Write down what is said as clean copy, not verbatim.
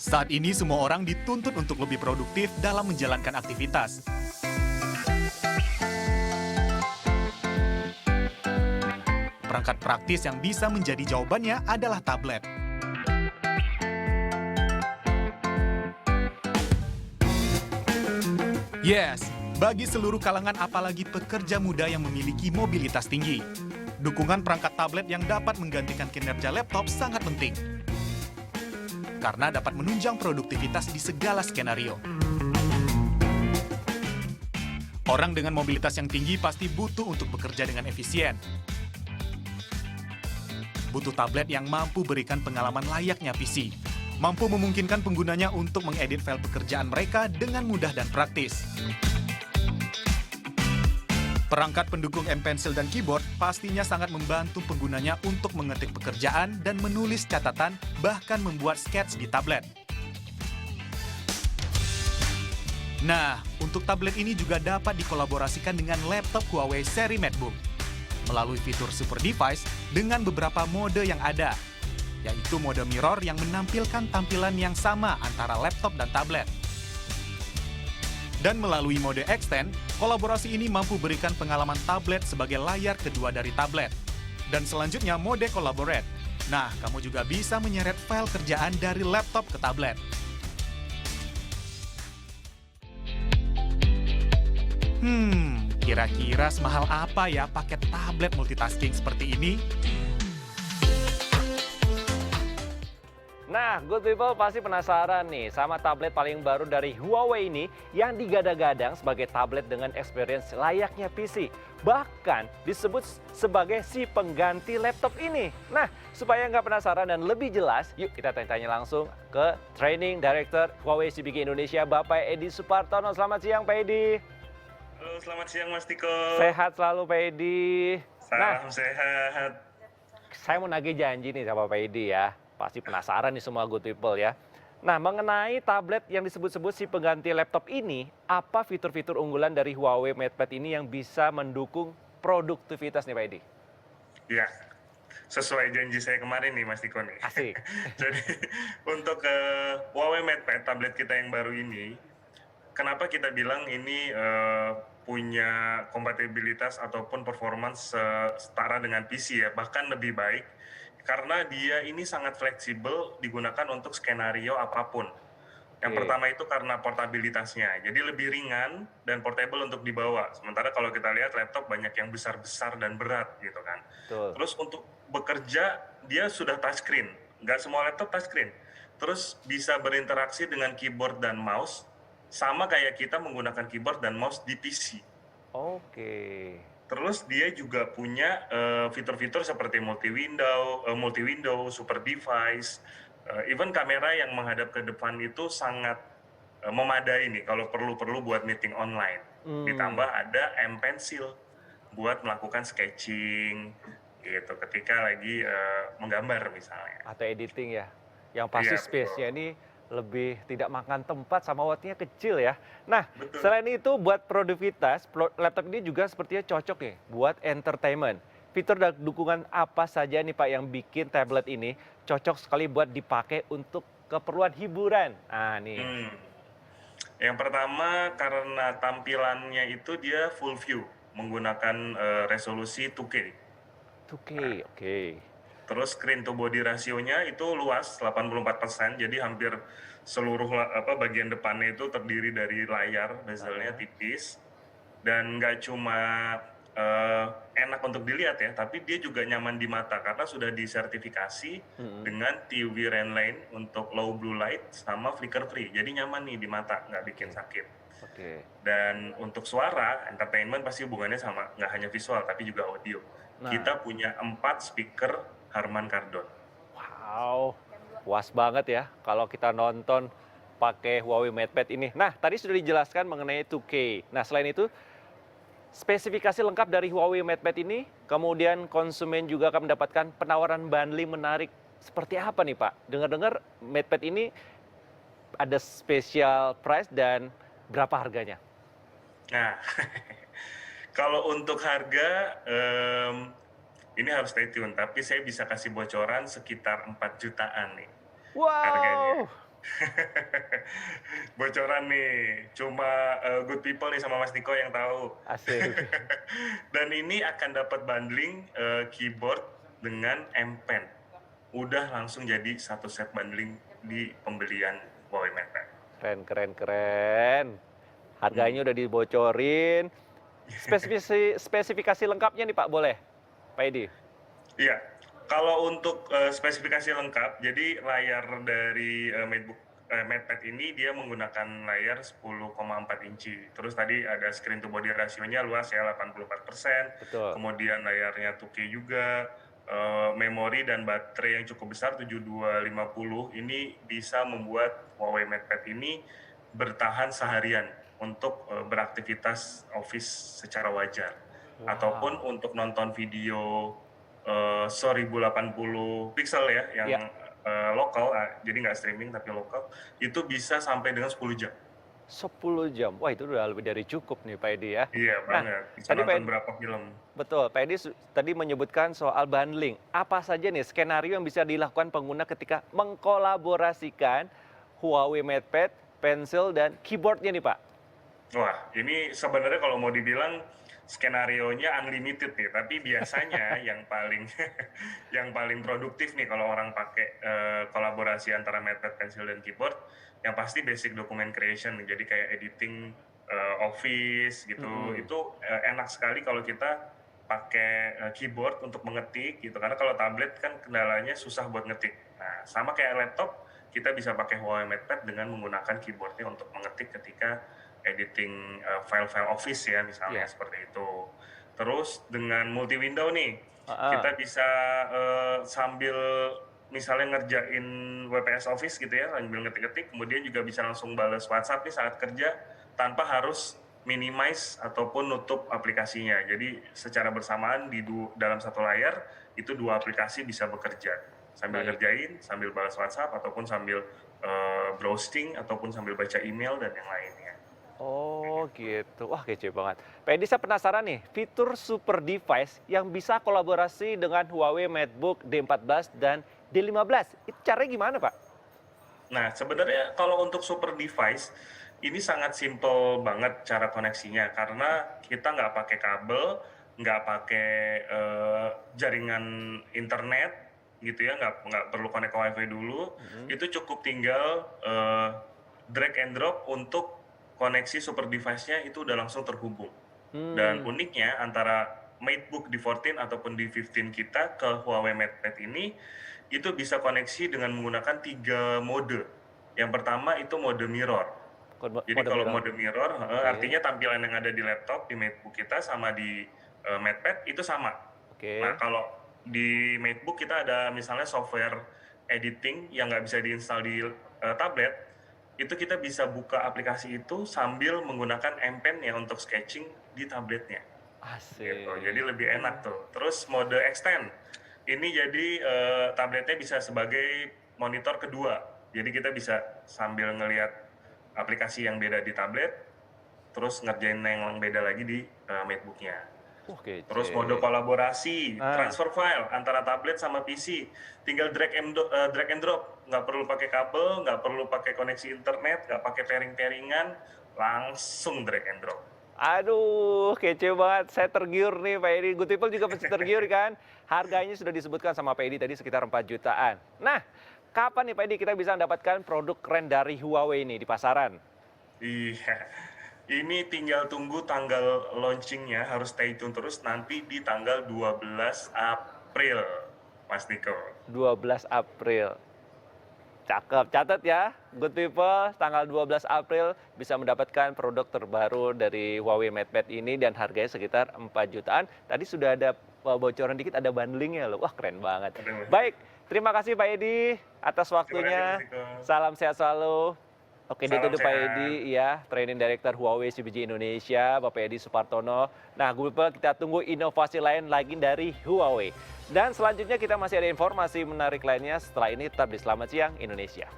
Saat ini semua orang dituntut untuk lebih produktif dalam menjalankan aktivitas. Perangkat praktis yang bisa menjadi jawabannya adalah tablet. Yes, bagi seluruh kalangan apalagi pekerja muda yang memiliki mobilitas tinggi. Dukungan perangkat tablet yang dapat menggantikan kinerja laptop sangat penting. Karena dapat menunjang produktivitas di segala skenario. Orang dengan mobilitas yang tinggi pasti butuh untuk bekerja dengan efisien. Butuh tablet yang mampu berikan pengalaman layaknya PC. Mampu memungkinkan penggunanya untuk mengedit file pekerjaan mereka dengan mudah dan praktis. Perangkat pendukung M-Pencil dan keyboard pastinya sangat membantu penggunanya untuk mengetik pekerjaan dan menulis catatan, bahkan membuat sketch di tablet. Nah, untuk tablet ini juga dapat dikolaborasikan dengan laptop Huawei seri MateBook melalui fitur Super Device dengan beberapa mode yang ada, yaitu mode mirror yang menampilkan tampilan yang sama antara laptop dan tablet. Dan melalui mode Extend, kolaborasi ini mampu berikan pengalaman tablet sebagai layar kedua dari tablet. Dan selanjutnya mode Collaborate. Nah, kamu juga bisa menyeret file kerjaan dari laptop ke tablet. Kira-kira semahal apa ya paket tablet multitasking seperti ini? Nah, good people pasti penasaran nih sama tablet paling baru dari Huawei ini yang digadang-gadang sebagai tablet dengan experience layaknya PC. Bahkan disebut sebagai si pengganti laptop ini. Nah, supaya nggak penasaran dan lebih jelas, yuk kita tanya-tanya langsung ke Training Director Huawei CBG Indonesia, Bapak Edi Supartono. Selamat siang, Pak Edi. Halo, selamat siang Mas Tiko. Sehat selalu, Pak Edi. Salam sehat. Saya mau nagih janji nih sama Pak Edi ya. Pasti penasaran nih semua good people ya. Nah, mengenai tablet yang disebut-sebut si pengganti laptop ini, apa fitur-fitur unggulan dari Huawei MatePad ini yang bisa mendukung produktivitas nih Pak Edi? Ya, sesuai janji saya kemarin nih Mas Tiko nih. Asik. Jadi untuk Huawei MatePad tablet kita yang baru ini, kenapa kita bilang ini punya kompatibilitas ataupun performance setara dengan PC ya, bahkan lebih baik. Karena dia ini sangat fleksibel digunakan untuk skenario apapun. Yang pertama itu karena portabilitasnya, jadi lebih ringan dan portable untuk dibawa. Sementara kalau kita lihat laptop banyak yang besar-besar dan berat gitu kan. Betul. Terus untuk bekerja dia sudah touchscreen, nggak semua laptop touchscreen. Terus bisa berinteraksi dengan keyboard dan mouse, sama kayak kita menggunakan keyboard dan mouse di PC. Oke. Terus dia juga punya fitur-fitur seperti multi-window, super device, even kamera yang menghadap ke depan itu sangat memadai nih kalau perlu buat meeting online. Ditambah ada M-Pencil buat melakukan sketching gitu ketika lagi menggambar misalnya. Atau editing ya. Yang pasti Iya, space-nya ini lebih tidak makan tempat sama wattnya kecil ya. Nah, Betul. selain itu buat produktivitas, laptop ini juga sepertinya cocok nih buat entertainment. Fitur dan dukungan apa saja nih Pak yang bikin tablet ini cocok sekali buat dipakai untuk keperluan hiburan? Nah nih. Yang pertama karena tampilannya itu dia full view menggunakan resolusi 2K. 2K, oke. Terus screen to body rasionya itu luas 84%, jadi hampir seluruh bagian depannya itu terdiri dari layar, bezelnya tipis, dan nggak cuma enak untuk dilihat ya, tapi dia juga nyaman di mata karena sudah disertifikasi dengan TUV Renline untuk low blue light sama flicker free, jadi nyaman nih di mata, nggak bikin sakit. Oke. Dan untuk suara, entertainment pasti hubungannya sama nggak hanya visual tapi juga audio. Kita punya 4 speaker Harman Kardon. Wow, puas banget ya kalau kita nonton pakai Huawei MatePad ini. Nah, tadi sudah dijelaskan mengenai 2K. Nah, selain itu, spesifikasi lengkap dari Huawei MatePad ini, kemudian konsumen juga akan mendapatkan penawaran bundling menarik. Seperti apa nih Pak? Dengar-dengar MatePad ini ada special price dan berapa harganya? Nah, kalau untuk harga, ini harus stay tune, tapi saya bisa kasih bocoran sekitar 4 jutaan nih harganya. Wow, Bocoran nih, cuma good people nih sama Mas Niko yang tahu. Asik. Dan ini akan dapat bundling keyboard dengan M Pen. Udah langsung jadi satu set bundling di pembelian Huawei MatePad. Keren, keren, keren. Harganya udah dibocorin. Spesifikasi lengkapnya nih Pak, boleh? Pak Edi? Iya, kalau untuk spesifikasi lengkap, jadi layar dari MatePad ini dia menggunakan layar 10,4 inci. Terus tadi ada screen to body rasionya luas ya 84%. Betul. Kemudian layarnya 2K juga, memori dan baterai yang cukup besar 7250. Ini bisa membuat Huawei MatePad ini bertahan seharian untuk beraktivitas office secara wajar. Wow. Ataupun untuk nonton video 1080 pixel ya, yang Ya. lokal, jadi nggak streaming tapi lokal, itu bisa sampai dengan 10 jam. 10 jam. Wah, itu udah lebih dari cukup nih Pak Edi ya. Iya, Nah, banget. Bisa tadi Pak nonton Edi, berapa film. betul, Pak Edi tadi menyebutkan soal bundling. Apa saja nih skenario yang bisa dilakukan pengguna ketika mengkolaborasikan Huawei MatePad, pensil, dan keyboardnya nih Pak? Wah, ini sebenarnya kalau mau dibilang skenarionya unlimited nih, tapi biasanya yang paling produktif nih kalau orang pakai kolaborasi antara MatePad, pensil, dan keyboard, yang pasti basic document creation, jadi kayak editing Office gitu. Itu enak sekali kalau kita pakai keyboard untuk mengetik gitu, karena kalau tablet kan kendalanya susah buat ngetik. Nah, sama kayak laptop, kita bisa pakai Huawei MatePad dengan menggunakan keyboardnya untuk mengetik ketika editing file-file Office ya, misalnya seperti itu. Terus dengan multi window nih, kita bisa sambil misalnya ngerjain WPS Office gitu ya, sambil ngetik-ngetik, kemudian juga bisa langsung balas WhatsApp nih saat kerja tanpa harus minimize ataupun nutup aplikasinya. Jadi secara bersamaan dalam satu layar itu dua aplikasi bisa bekerja sambil ngerjain, sambil balas WhatsApp ataupun sambil browsing ataupun sambil baca email dan yang lainnya. Oh gitu, wah kece banget. Pak Edi, saya penasaran nih, fitur super device yang bisa kolaborasi dengan Huawei MateBook D14 dan D15, itu caranya gimana Pak? Nah, sebenarnya kalau untuk super device, ini sangat simple banget cara koneksinya, karena kita nggak pakai kabel, nggak pakai jaringan internet, gitu ya, nggak perlu connect ke WiFi dulu, itu cukup tinggal drag and drop untuk koneksi super device-nya itu udah langsung terhubung. Dan uniknya antara MateBook D14 ataupun D15 kita ke Huawei MatePad ini, itu bisa koneksi dengan menggunakan 3 mode. Yang pertama itu mode mirror. Jadi kalau mode mirror, artinya tampilan yang ada di laptop, di MateBook kita sama di MatePad itu sama. Nah, kalau di MateBook kita ada misalnya software editing yang nggak bisa diinstal di tablet, itu kita bisa buka aplikasi itu sambil menggunakan M Pen ya untuk sketching di tabletnya. Asik. Gitu. Jadi lebih enak tuh. Terus mode extend, ini jadi tabletnya bisa sebagai monitor kedua. Jadi kita bisa sambil ngelihat aplikasi yang beda di tablet, terus ngerjain yang beda lagi di MateBook-nya. Terus mode kolaborasi, transfer file antara tablet sama PC, tinggal drag and drop, nggak perlu pakai kabel, nggak perlu pakai koneksi internet, nggak pakai pairing-pairingan, langsung drag and drop. Aduh, kece banget. Saya tergiur nih Pak Edi. Good People juga pasti tergiur kan? Harganya sudah disebutkan sama Pak Edi tadi sekitar 4 jutaan. Nah, kapan nih Pak Edi kita bisa mendapatkan produk keren dari Huawei ini di pasaran? Iya, ini tinggal tunggu tanggal launchingnya, harus stay tune terus nanti di tanggal 12 April, Mas Niko. 12 April. Cakep, catat ya. Good People, tanggal 12 April bisa mendapatkan produk terbaru dari Huawei MatePad ini dan harganya sekitar 4 jutaan. Tadi sudah ada bocoran dikit, ada bundlingnya loh. Wah, keren banget. Baik, terima kasih Pak Edi atas waktunya. Salam sehat selalu. Oke, ditutup Pak Edi, ya, Training Director Huawei CBG Indonesia, Bapak Edi Supartono. Nah, Good People, kita tunggu inovasi lain lagi dari Huawei. Dan selanjutnya kita masih ada informasi menarik lainnya. Setelah ini tetap di Selamat Siang Indonesia.